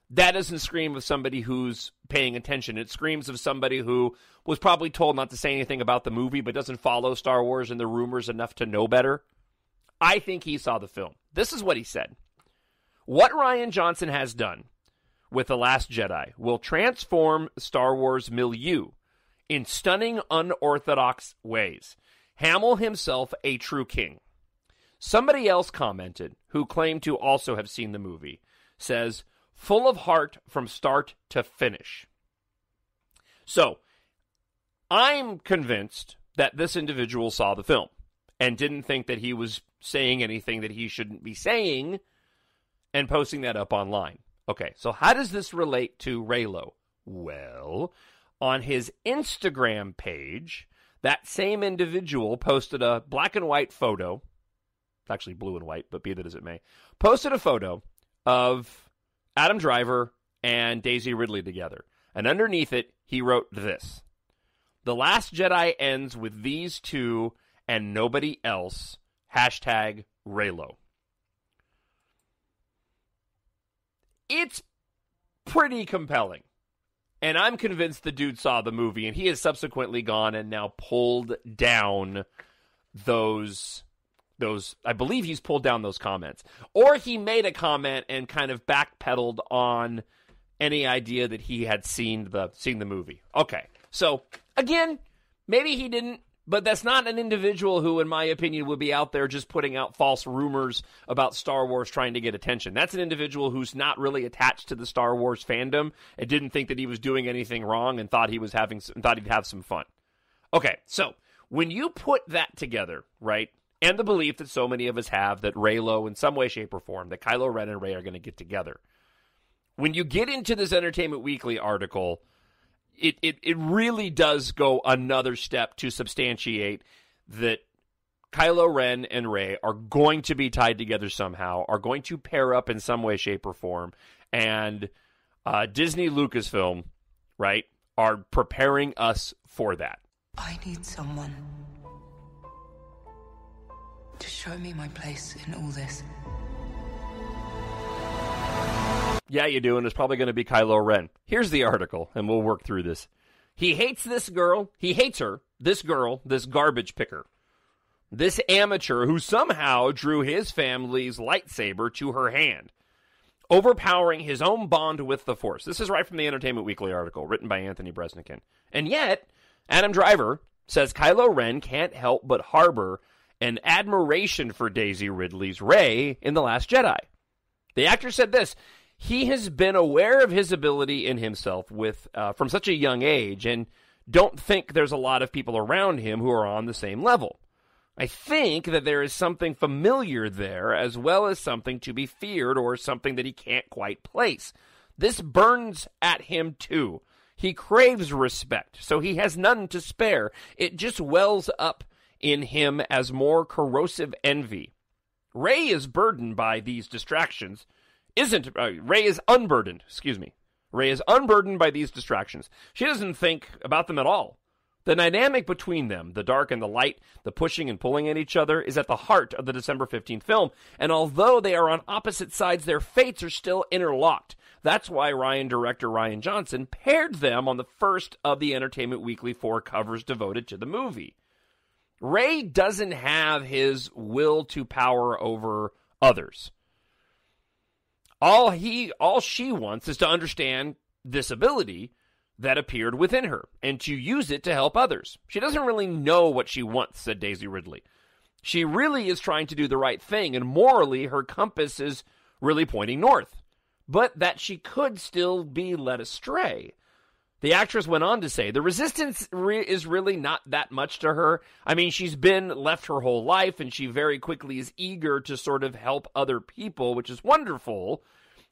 that doesn't scream of somebody who's paying attention. It screams of somebody who was probably told not to say anything about the movie, but doesn't follow Star Wars and the rumors enough to know better. I think he saw the film. This is what he said. What Rian Johnson has done with The Last Jedi will transform Star Wars milieu in stunning, unorthodox ways. Hamill himself a true king. Somebody else commented, who claimed to also have seen the movie, says, full of heart from start to finish. So, I'm convinced that this individual saw the film and didn't think that he was saying anything that he shouldn't be saying and posting that up online. Okay, so how does this relate to Reylo? Well, on his Instagram page, that same individual posted a black and white photo. It's actually blue and white, but be that as it may. Posted a photo of Adam Driver and Daisy Ridley together. And underneath it, he wrote this. The Last Jedi ends with these two and nobody else. #Reylo. It's pretty compelling. And I'm convinced the dude saw the movie, and he has subsequently gone and now pulled down those, I believe he's pulled down those comments. Or he made a comment and kind of backpedaled on any idea that he had seen the movie. Okay, so again, maybe he didn't, but that's not an individual who, in my opinion, would be out there just putting out false rumors about Star Wars trying to get attention. That's an individual who's not really attached to the Star Wars fandom and didn't think that he was doing anything wrong and thought he'd have some fun. Okay, so when you put that together, right, and the belief that so many of us have that Reylo, in some way, shape, or form, that Kylo Ren and Rey are going to get together, when you get into this Entertainment Weekly article, it really does go another step to substantiate that Kylo Ren and Rey are going to be tied together somehow, are going to pair up in some way, shape, or form, and Disney Lucasfilm, right, are preparing us for that. I need someone to show me my place in all this. Yeah, you do, and it's probably going to be Kylo Ren. Here's the article, and we'll work through this. He hates this girl. He hates her, this girl, this garbage picker. This amateur who somehow drew his family's lightsaber to her hand, overpowering his own bond with the Force. This is right from the Entertainment Weekly article, written by Anthony Bresnikan. And yet, Adam Driver says Kylo Ren can't help but harbor an admiration for Daisy Ridley's Rey in The Last Jedi. The actor said this: he has been aware of his ability in himself from such a young age, and don't think there's a lot of people around him who are on the same level. I think that there is something familiar there, as well as something to be feared or something that he can't quite place. This burns at him too. He craves respect, so he has none to spare. It just wells up in him as more corrosive envy. Rey is burdened by these distractions. Rey is unburdened, Rey is unburdened by these distractions. She doesn't think about them at all. The dynamic between them, the dark and the light, the pushing and pulling at each other, is at the heart of the December 15th film, and although they are on opposite sides, their fates are still interlocked. That's why director Rian Johnson paired them on the first of the Entertainment Weekly 4 covers devoted to the movie. Rey doesn't have his will to power over others. All she wants is to understand this ability that appeared within her and to use it to help others. She doesn't really know what she wants, said Daisy Ridley. She really is trying to do the right thing, and morally her compass is really pointing north, but that she could still be led astray. The actress went on to say, the resistance is really not that much to her. I mean, she's been left her whole life, and she very quickly is eager to sort of help other people, which is wonderful.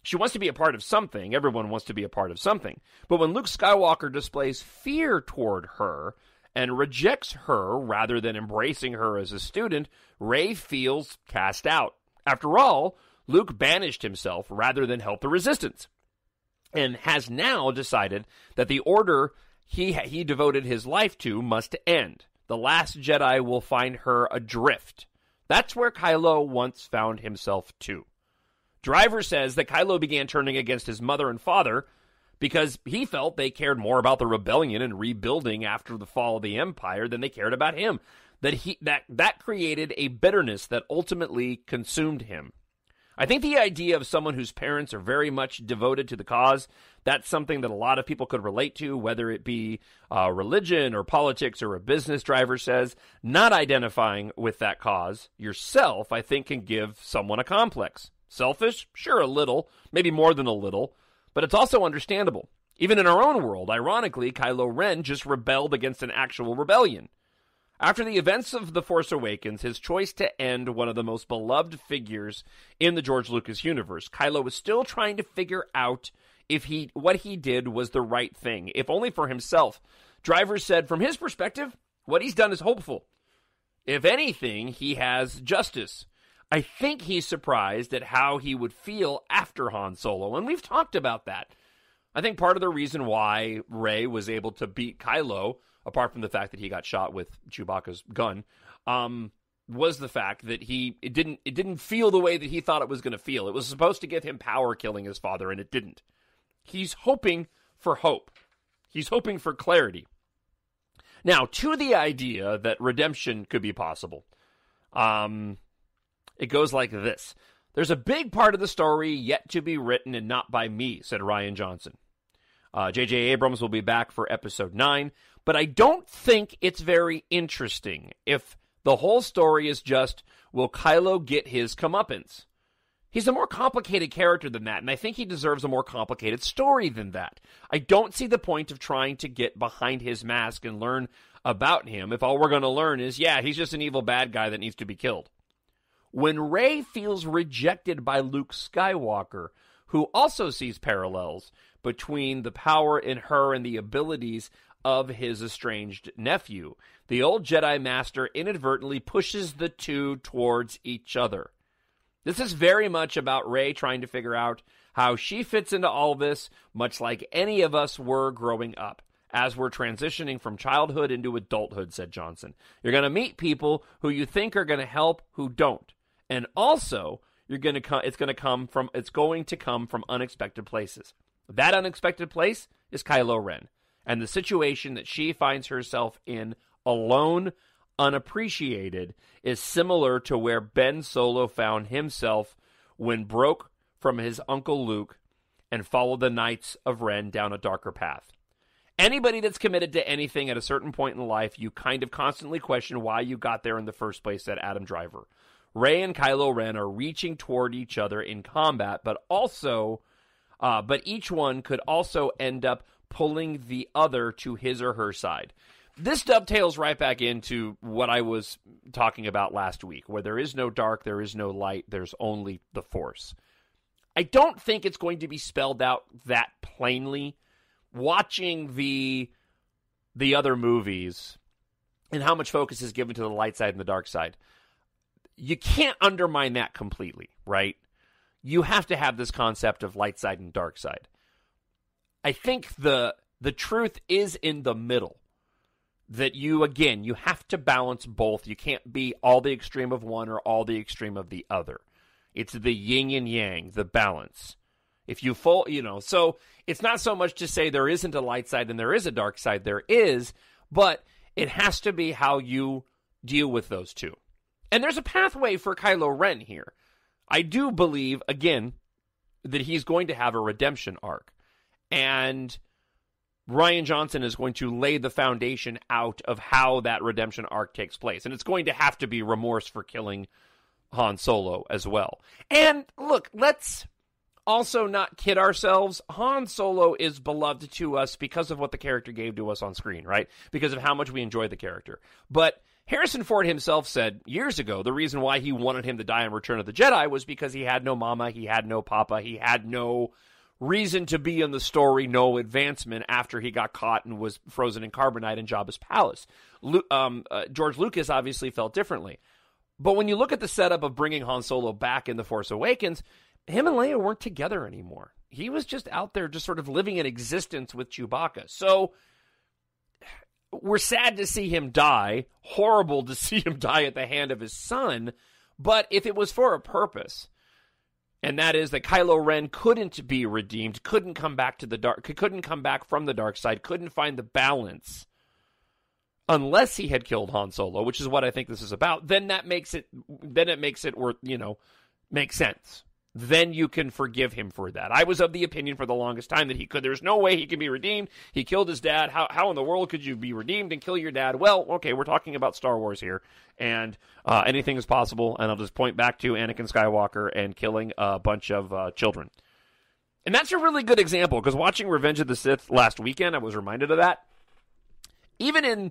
She wants to be a part of something. Everyone wants to be a part of something. But when Luke Skywalker displays fear toward her and rejects her rather than embracing her as a student, Rey feels cast out. After all, Luke banished himself rather than help the resistance, and has now decided that the order he devoted his life to must end. The Last Jedi will find her adrift. That's where Kylo once found himself too. Driver says that Kylo began turning against his mother and father because he felt they cared more about the rebellion and rebuilding after the fall of the Empire than they cared about him. That created a bitterness that ultimately consumed him. I think the idea of someone whose parents are very much devoted to the cause, that's something that a lot of people could relate to, whether it be religion or politics or a business. Driver says, not identifying with that cause yourself, I think, can give someone a complex. Selfish? Sure, a little, maybe more than a little, but it's also understandable. Even in our own world, ironically, Kylo Ren just rebelled against an actual rebellion. After the events of The Force Awakens, his choice to end one of the most beloved figures in the George Lucas universe, Kylo was still trying to figure out if what he did was the right thing, if only for himself. Driver said, from his perspective, what he's done is hopeful. If anything, he has justice. I think he's surprised at how he would feel after Han Solo, and we've talked about that. I think part of the reason why Rey was able to beat Kylo, apart from the fact that he got shot with Chewbacca's gun, was the fact that it didn't feel the way that he thought it was going to feel. It was supposed to give him power killing his father, and it didn't. He's hoping for hope. He's hoping for clarity. Now, to the idea that redemption could be possible, it goes like this. There's a big part of the story yet to be written and not by me, said Rian Johnson. J.J. Abrams will be back for episode 9, but I don't think it's very interesting if the whole story is just, will Kylo get his comeuppance? He's a more complicated character than that, and I think he deserves a more complicated story than that. I don't see the point of trying to get behind his mask and learn about him if all we're going to learn is, yeah, he's just an evil bad guy that needs to be killed. When Rey feels rejected by Luke Skywalker, who also sees parallels between the power in her and the abilities of his estranged nephew, the old Jedi Master inadvertently pushes the two towards each other. This is very much about Rey trying to figure out how she fits into all this, much like any of us were growing up, as we're transitioning from childhood into adulthood, said Johnson. You're going to meet people who you think are going to help who don't. And also, it's going to come from unexpected places. That unexpected place is Kylo Ren, and the situation that she finds herself in alone, unappreciated, is similar to where Ben Solo found himself when broke from his uncle Luke and followed the Knights of Ren down a darker path. Anybody that's committed to anything at a certain point in life, you kind of constantly question why you got there in the first place, said Adam Driver. Rey and Kylo Ren are reaching toward each other in combat, but each one could also end up pulling the other to his or her side. This dovetails right back into what I was talking about last week, where there is no dark, there is no light, there's only the Force. I don't think it's going to be spelled out that plainly. Watching the other movies and how much focus is given to the light side and the dark side, you can't undermine that completely, right? You have to have this concept of light side and dark side. I think the truth is in the middle. That you have to balance both. You can't be all the extreme of one or all the extreme of the other. It's the yin and yang, the balance. If you so it's not so much to say there isn't a light side and there is a dark side. There is, but it has to be how you deal with those two. And there's a pathway for Kylo Ren here. I do believe, again, that he's going to have a redemption arc. And Rian Johnson is going to lay the foundation out of how that redemption arc takes place. And it's going to have to be remorse for killing Han Solo as well. And look, let's also not kid ourselves. Han Solo is beloved to us because of what the character gave to us on screen, right? Because of how much we enjoy the character. But Harrison Ford himself said years ago the reason why he wanted him to die in Return of the Jedi was because he had no mama, he had no papa, he had no reason to be in the story, no advancement after he got caught and was frozen in carbonite in Jabba's palace. George Lucas obviously felt differently. But when you look at the setup of bringing Han Solo back in The Force Awakens, him and Leia weren't together anymore. He was just out there just sort of living an existence with Chewbacca. So we're sad to see him die, horrible to see him die at the hand of his son, but if it was for a purpose, and that is that Kylo Ren couldn't be redeemed, couldn't come back from the dark side, couldn't find the balance unless he had killed Han Solo, which is what I think this is about, then it makes it worth, make sense. Then you can forgive him for that. I was of the opinion for the longest time that there's no way he can be redeemed. He killed his dad. How in the world could you be redeemed and kill your dad? Well, okay, we're talking about Star Wars here, and anything is possible, and I'll just point back to Anakin Skywalker and killing a bunch of children. And that's a really good example, because watching Revenge of the Sith last weekend, I was reminded of that. Even in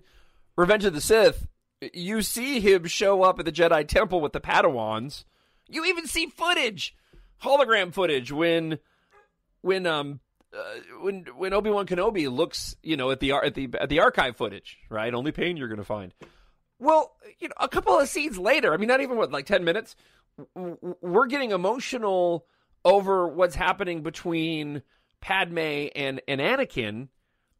Revenge of the Sith, you see him show up at the Jedi Temple with the Padawans. You even see hologram footage when Obi-Wan Kenobi looks, at the archive footage, right? Only pain you're going to find. Well, a couple of scenes later, I mean, not even 10 minutes, we're getting emotional over what's happening between Padme and Anakin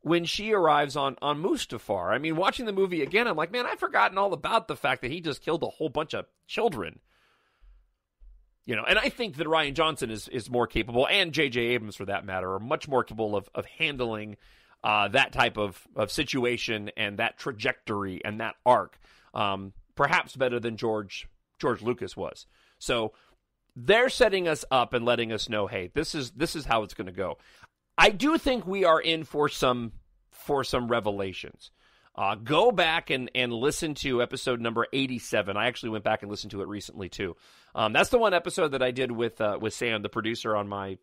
when she arrives on Mustafar. I mean, watching the movie again, I'm like, man, I've forgotten all about the fact that he just killed a whole bunch of children. And I think that Rian Johnson is more capable, and J.J. Abrams, for that matter, are much more capable of handling that type of situation and that trajectory and that arc, perhaps better than George Lucas was. So they're setting us up and letting us know, hey, this is how it's going to go. I do think we are in for some revelations. Go back and listen to episode number 87. I actually went back and listened to it recently too. That's the one episode that I did with Sam, the producer on my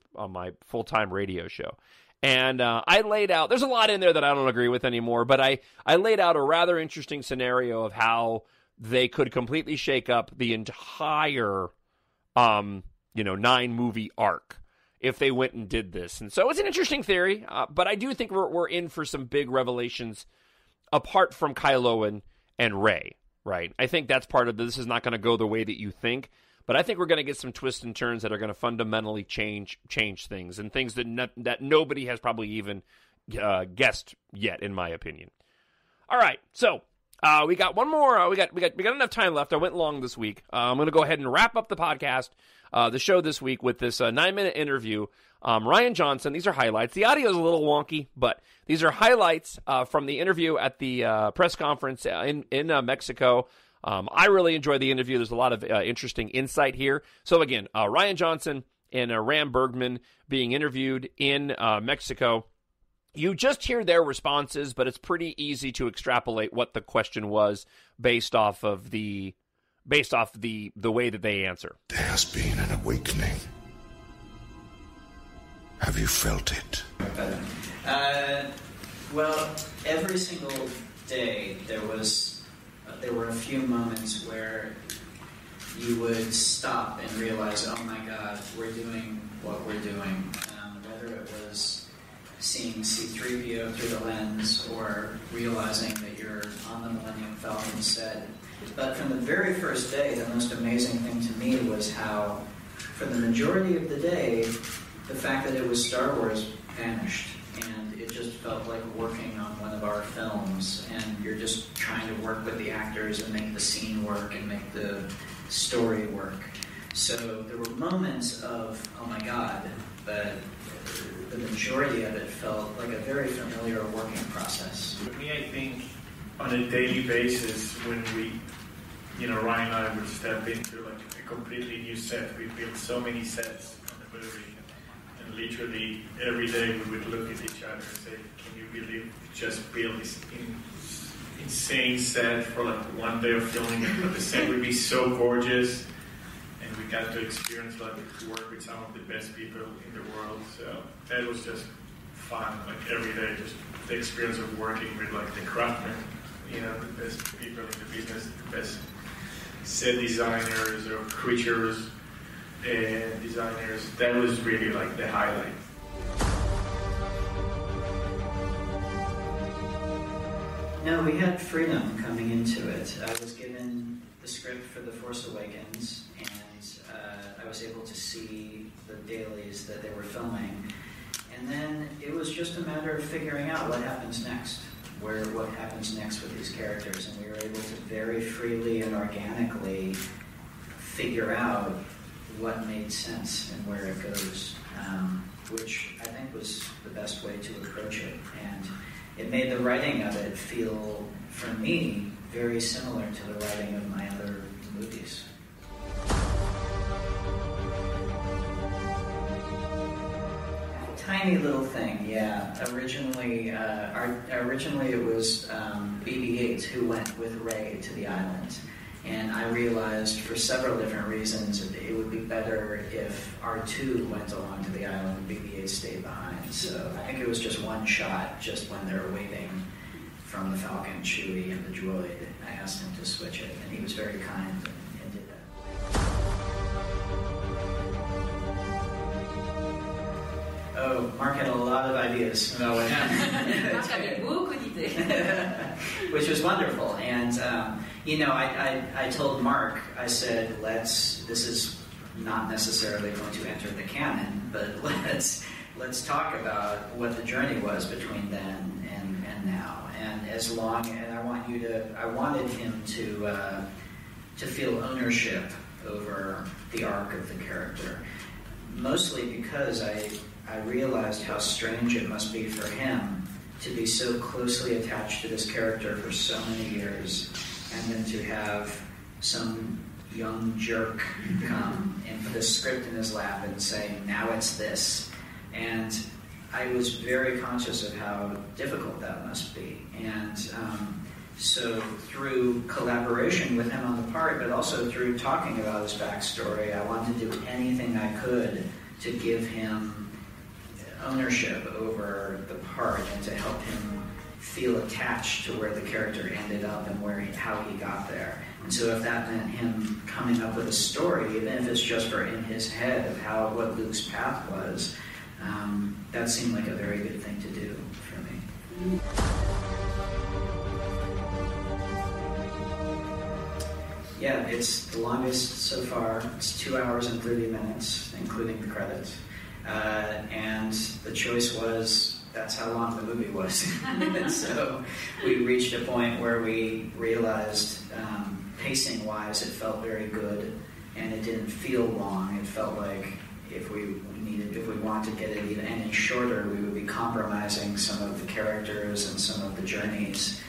full-time radio show. And I laid out, there's a lot in there that I don't agree with anymore, but I laid out a rather interesting scenario of how they could completely shake up the entire 9-movie arc if they went and did this. And so it's an interesting theory, but I do think we're in for some big revelations apart from Kylo and Rey, right? I think that's part of this is not going to go the way that you think, but I think we're going to get some twists and turns that are going to fundamentally change things, and things that nobody has probably even guessed yet, in my opinion. All right, so we got one more. We got enough time left. I went long this week. I'm going to go ahead and wrap up the podcast, the show this week, with this 9-minute interview. Rian Johnson. These are highlights. The audio is a little wonky, but these are highlights from the interview at the press conference in Mexico. I really enjoyed the interview. There's a lot of interesting insight here. So again, Rian Johnson and Ram Bergman being interviewed in Mexico. You just hear their responses, but it's pretty easy to extrapolate what the question was based off the way that they answer. There has been an awakening. Have you felt it? Well, every single day there were a few moments where you would stop and realize, oh my God, we're doing what we're doing. Whether it was seeing C-3PO through the lens or realizing that you're on the Millennium Falcon set. But from the very first day, the most amazing thing to me was how, for the majority of the day, the fact that it was Star Wars vanished. And it just felt like working on one of our films. And you're just trying to work with the actors and make the scene work and make the story work. So there were moments of, oh my God, but the majority of it felt like a very familiar working process. For me, I think on a daily basis, when Ryan and I would step into like a completely new set. We built so many sets on the movie, and literally every day we would look at each other and say, "Can you believe we just built this insane set for like one day of filming it?" But the set would be so gorgeous, and we got to experience like to work with some of the best people in the world. So that was just fun. Like every day, just the experience of working with like the craftsmen, the best people in the business, the best set designers or creatures and designers. That was really like the highlight. No, we had freedom coming into it. I was given the script for The Force Awakens, and I was able to see the dailies that they were filming. And then it was just a matter of figuring out what happens next. What happens next with these characters, and we were able to very freely and organically figure out what made sense and where it goes, which I think was the best way to approach it. And it made the writing of it feel, for me, very similar to the writing of my other movies. Tiny little thing, yeah. Originally it was BB-8 who went with Rey to the island, and I realized for several different reasons it would be better if R2 went along to the island and BB-8 stayed behind. So I think it was just one shot, just when they were waiting from the Falcon, Chewie, and the droid. I asked him to switch it, and he was very kind and did that. Oh, Mark had a lot of ideas about what happened. Which was wonderful. And, I told Mark, I said, this is not necessarily going to enter the canon, but let's talk about what the journey was between then and now. And I wanted him to feel ownership over the arc of the character. Mostly because I realized how strange it must be for him to be so closely attached to this character for so many years, and then to have some young jerk come and put a script in his lap and say, now it's this. And I was very conscious of how difficult that must be. And so through collaboration with him on the part, but also through talking about his backstory, I wanted to do anything I could to give him ownership over the part and to help him feel attached to where the character ended up and how he got there. And so if that meant him coming up with a story, even if it's just for in his head of what Luke's path was, that seemed like a very good thing to do for me. Yeah, it's the longest so far. It's 2 hours and 30 minutes, including the credits. And the choice was, that's how long the movie was. And so we reached a point where we realized, pacing-wise, it felt very good, and it didn't feel long. It felt like if we wanted to get it even any shorter, we would be compromising some of the characters and some of the journeys.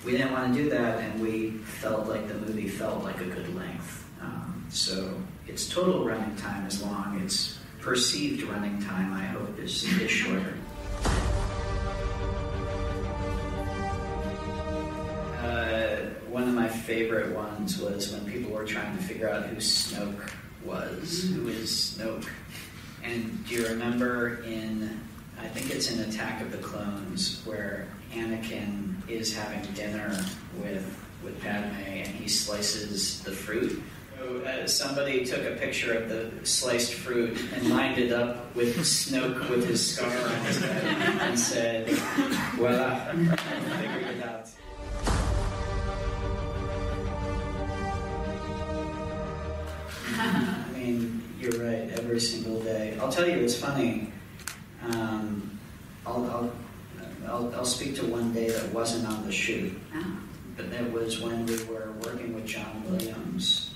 We didn't want to do that, and we felt like the movie felt like a good length. So its total running time is long. Its perceived running time, I hope, is shorter. One of my favorite ones was when people were trying to figure out who Snoke was. Who is Snoke? And do you remember I think it's in Attack of the Clones, where Anakin is having dinner with Padme and he slices the fruit? So, somebody took a picture of the sliced fruit and lined it up with Snoke with his scar on his head and said, voila, I figured it out. I mean, you're right, every single day. I'll tell you, it's funny. I'll speak to one day that wasn't on the shoot. But that was when we were working with John Williams,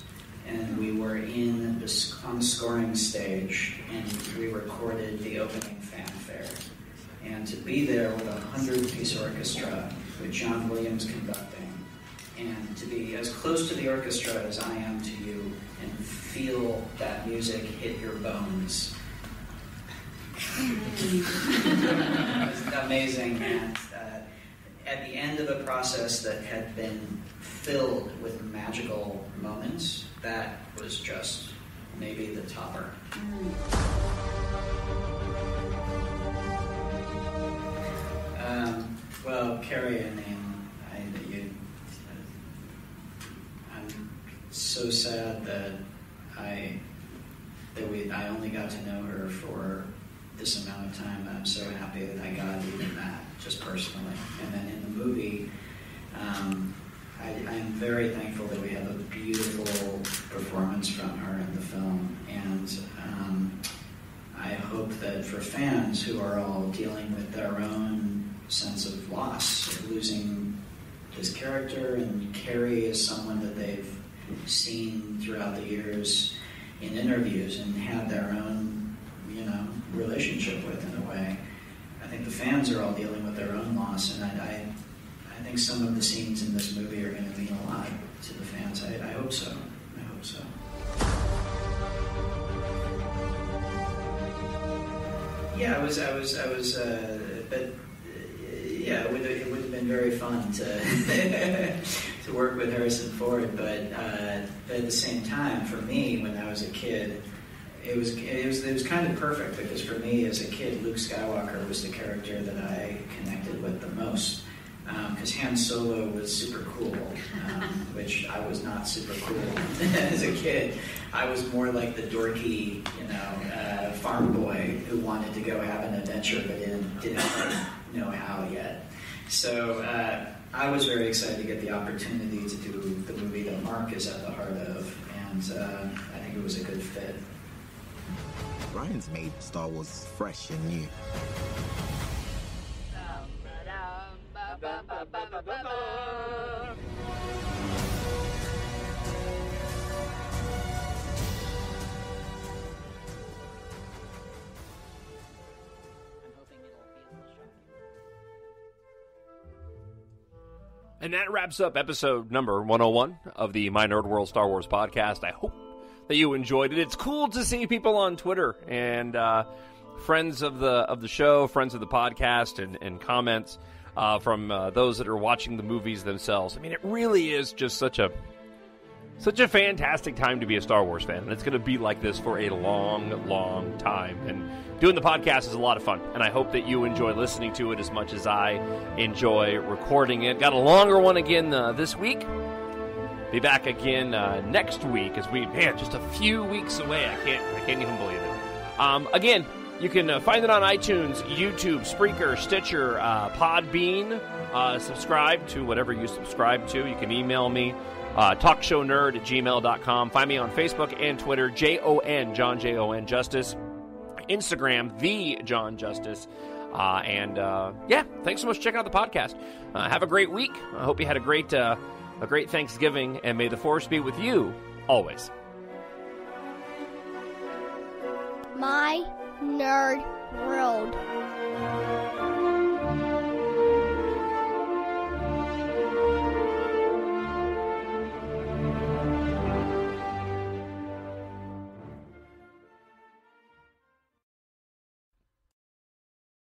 and we were on the scoring stage, and we recorded the opening fanfare. And to be there with a 100-piece orchestra, with John Williams conducting, and to be as close to the orchestra as I am to you, and feel that music hit your bones. It was amazing, and at the end of a process that had been filled with magical moments, that was just maybe the topper. Well, Carrie, I mean, I'm so sad that I only got to know her for this amount of time. I'm so happy that I got even that, just personally. And then in the movie, I am very thankful that we have a beautiful performance from her in the film. And I hope that for fans who are all dealing with their own sense of loss, of losing his character, and Carrie is someone that they've seen throughout the years in interviews and had their own, relationship with in a way. I think the fans are all dealing with their own loss, and I think some of the scenes in this movie are going to mean a lot to the fans. I hope so. I hope so. Yeah, but yeah, it would have been very fun to to work with Harrison Ford. But at the same time, for me, when I was a kid, it was kind of perfect, because for me as a kid, Luke Skywalker was the character that I connected with the most. Because Han Solo was super cool, which I was not super cool as a kid. I was more like the dorky, farm boy who wanted to go have an adventure but didn't quite know how yet. So I was very excited to get the opportunity to do the movie that Mark is at the heart of, and I think it was a good fit. Rian's made Star Wars fresh and new. And that wraps up episode number 101 of the My Nerd World Star Wars podcast. I hope that you enjoyed it. It's cool to see people on Twitter and friends of the show, friends of the podcast, and comments from those that are watching the movies themselves. I mean, it really is just such a fantastic time to be a Star Wars fan, and it's going to be like this for a long, long time. And doing the podcast is a lot of fun, and I hope that you enjoy listening to it as much as I enjoy recording it. Got a longer one again this week. Be back again next week as just a few weeks away. I can't even believe it. Again, you can find it on iTunes, YouTube, Spreaker, Stitcher, Podbean. Subscribe to whatever you subscribe to. You can email me. talkshownerd@gmail.com. Find me on Facebook and Twitter, John Jon Justice. Instagram, the John Justice. Thanks so much for checking out the podcast. Have a great week. I hope you had a great Thanksgiving, and may the Force be with you always. My Nerd World.